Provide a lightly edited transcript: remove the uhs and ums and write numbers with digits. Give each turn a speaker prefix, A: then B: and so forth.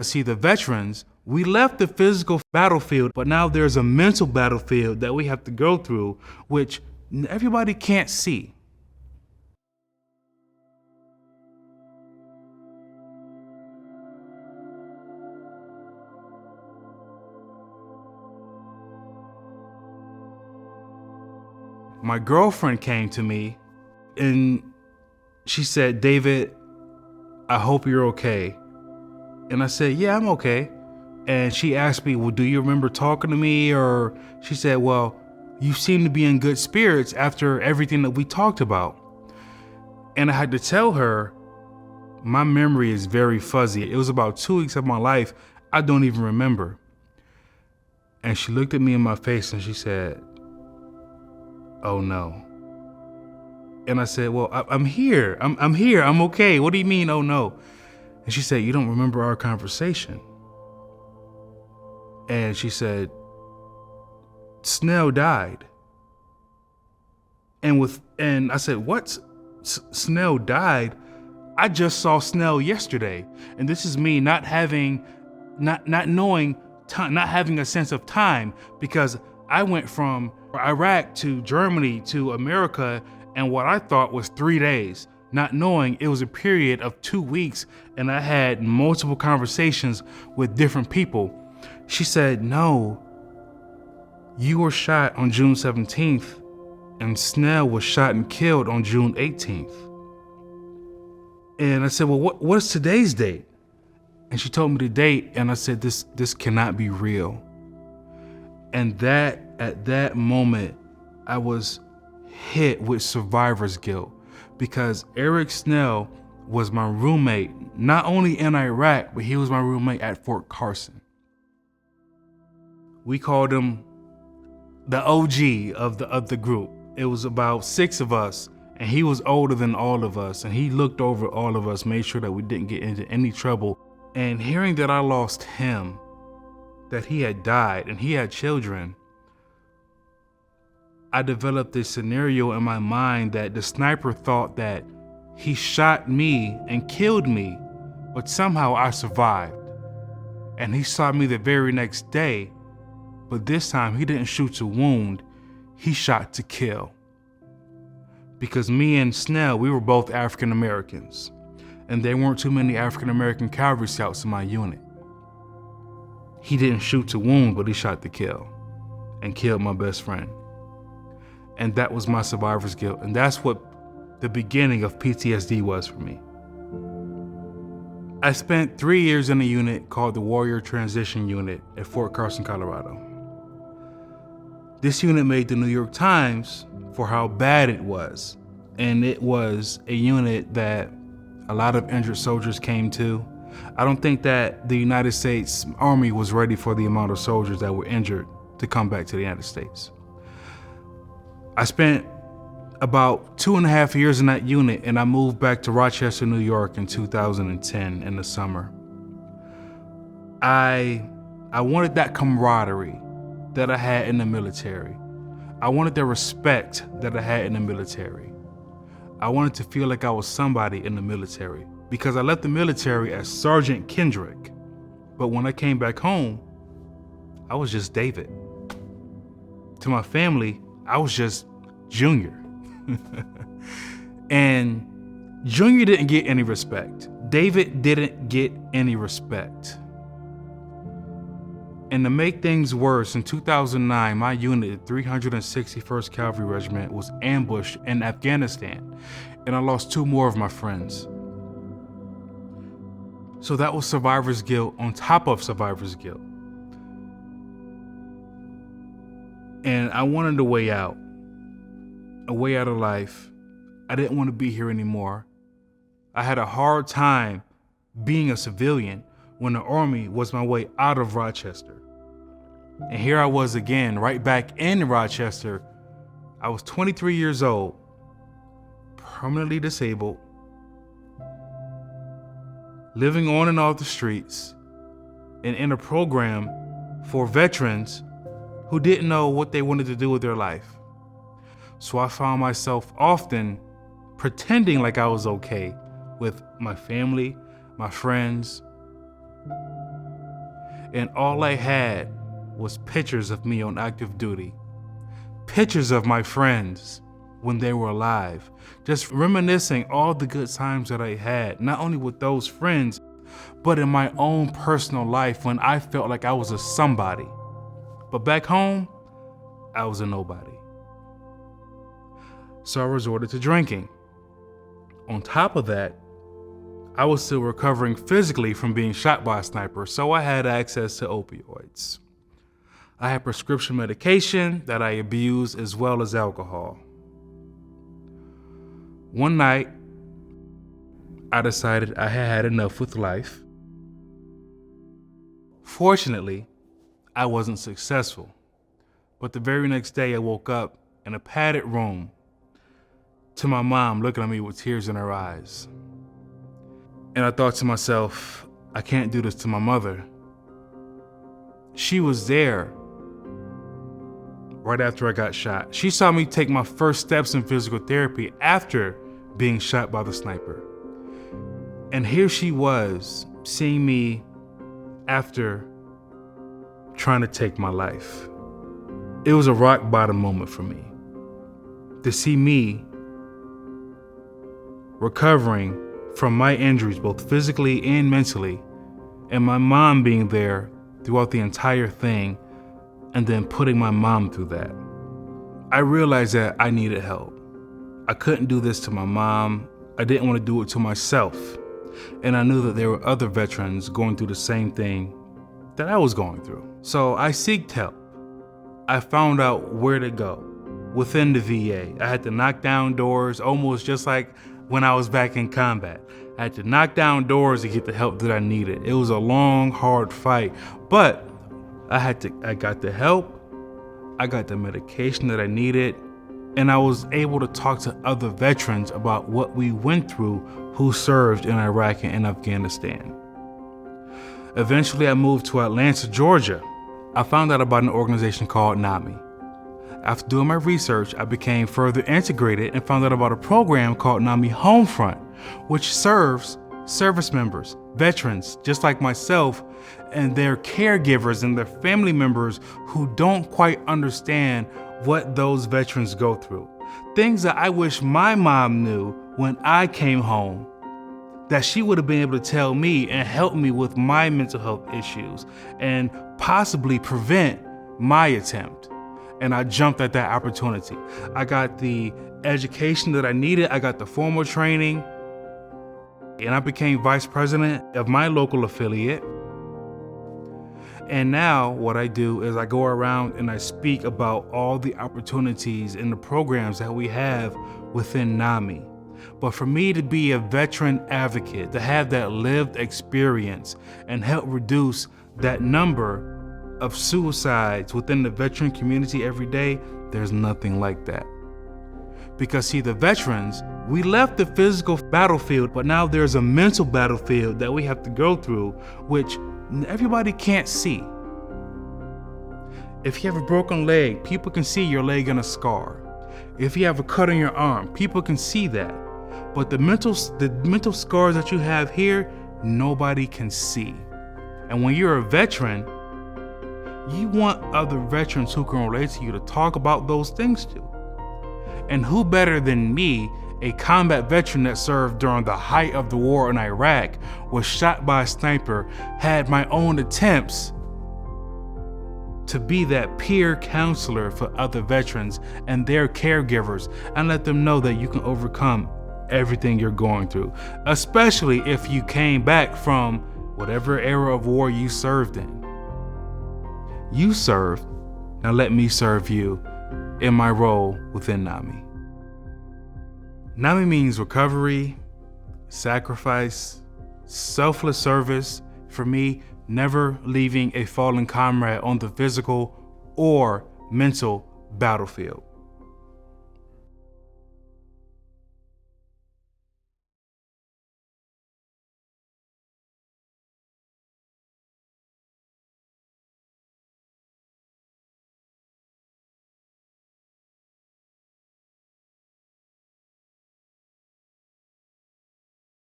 A: See, the veterans, we left the physical battlefield, but now there's a mental battlefield that we have to go through, which everybody can't see. My girlfriend came to me and she said, "David, I hope you're okay." And I said, "Yeah, I'm okay." And she asked me, "Well, do you remember talking to me?" Or she said, "Well, you seem to be in good spirits after everything that we talked about." And I had to tell her, my memory is very fuzzy. It was about 2 weeks of my life I don't even remember. And she looked at me in my face and she said, "Oh no." And I said, "Well, I'm here. I'm here. I'm okay. What do you mean, oh no?" And she said, "You don't remember our conversation?" And she said, "Snell died." And I said, "What? Snell died? I just saw Snell yesterday." And this is me not having a sense of time, because I went from Iraq to Germany to America and what I thought was 3 days, not knowing it was a period of 2 weeks, and I had multiple conversations with different people. She said, "No, you were shot on June 17th and Snell was shot and killed on June 18th. And I said, "Well, what is today's date?" And she told me the date, and I said, this cannot be real. And at that moment, I was hit with survivor's guilt, because Eric Snell was my roommate, not only in Iraq, but he was my roommate at Fort Carson. We called him the OG of the group. It was about 6 of us, and he was older than all of us, and he looked over all of us, made sure that we didn't get into any trouble. And hearing that I lost him, that he had died and he had children, I developed this scenario in my mind that the sniper thought that he shot me and killed me, but somehow I survived. And he shot me the very next day, but this time he didn't shoot to wound, he shot to kill. Because me and Snell, we were both African Americans, and there weren't too many African American cavalry scouts in my unit. He didn't shoot to wound, but he shot to kill and killed my best friend. And that was my survivor's guilt. And that's what the beginning of PTSD was for me. I spent 3 years in a unit called the Warrior Transition Unit at Fort Carson, Colorado. This unit made the New York Times for how bad it was. And it was a unit that a lot of injured soldiers came to. I don't think that the United States Army was ready for the amount of soldiers that were injured to come back to the United States. I spent about 2.5 years in that unit, and I moved back to Rochester, New York in 2010 in the summer. I wanted that camaraderie that I had in the military. I wanted the respect that I had in the military. I wanted to feel like I was somebody in the military, because I left the military as Sergeant Kendrick. But when I came back home, I was just David. To my family, I was just Junior. And Junior didn't get any respect. David didn't get any respect. And to make things worse, in 2009, my unit, the 361st Cavalry Regiment, was ambushed in Afghanistan, and I lost 2 more of my friends. So that was survivor's guilt on top of survivor's guilt. And I wanted a way out of life. I didn't want to be here anymore. I had a hard time being a civilian when the Army was my way out of Rochester. And here I was again, right back in Rochester. I was 23 years old, permanently disabled, living on and off the streets, and in a program for veterans who didn't know what they wanted to do with their life. So I found myself often pretending like I was okay with my family, my friends, and all I had was pictures of me on active duty. Pictures of my friends when they were alive, just reminiscing all the good times that I had, not only with those friends, but in my own personal life when I felt like I was a somebody. But back home, I was a nobody. So I resorted to drinking. On top of that, I was still recovering physically from being shot by a sniper, so I had access to opioids. I had prescription medication that I abused as well as alcohol. One night, I decided I had had enough with life. Fortunately, I wasn't successful, but the very next day I woke up in a padded room to my mom looking at me with tears in her eyes. And I thought to myself, I can't do this to my mother. She was there right after I got shot. She saw me take my first steps in physical therapy after being shot by the sniper. And here she was, seeing me after trying to take my life. It was a rock bottom moment for me to see me recovering from my injuries, both physically and mentally, and my mom being there throughout the entire thing, and then putting my mom through that. I realized that I needed help. I couldn't do this to my mom. I didn't want to do it to myself. And I knew that there were other veterans going through the same thing that I was going through. So I sought help. I found out where to go within the VA. I had to knock down doors, almost just like when I was back in combat. I had to knock down doors to get the help that I needed. It was a long, hard fight, but I got the help, I got the medication that I needed, and I was able to talk to other veterans about what we went through who served in Iraq and in Afghanistan. Eventually, I moved to Atlanta, Georgia. I found out about an organization called NAMI. After doing my research, I became further integrated and found out about a program called NAMI Homefront, which serves service members, veterans, just like myself, and their caregivers and their family members who don't quite understand what those veterans go through. Things that I wish my mom knew when I came home, that she would have been able to tell me and help me with my mental health issues and possibly prevent my attempt. And I jumped at that opportunity. I got the education that I needed. I got the formal training, and I became vice president of my local affiliate. And now what I do is I go around and I speak about all the opportunities and the programs that we have within NAMI. But for me to be a veteran advocate, to have that lived experience and help reduce that number of suicides within the veteran community every day, there's nothing like that. Because see, the veterans, we left the physical battlefield, but now there's a mental battlefield that we have to go through, which everybody can't see. If you have a broken leg, people can see your leg in a scar. If you have a cut on your arm, people can see that. But the mental scars that you have here, nobody can see. And when you're a veteran, you want other veterans who can relate to you to talk about those things to. And who better than me, a combat veteran that served during the height of the war in Iraq, was shot by a sniper, had my own attempts to be that peer counselor for other veterans and their caregivers, and let them know that you can overcome everything you're going through, especially if you came back from whatever era of war you served in. You served, now let me serve you in my role within NAMI. NAMI means recovery, sacrifice, selfless service. For me, never leaving a fallen comrade on the physical or mental battlefield.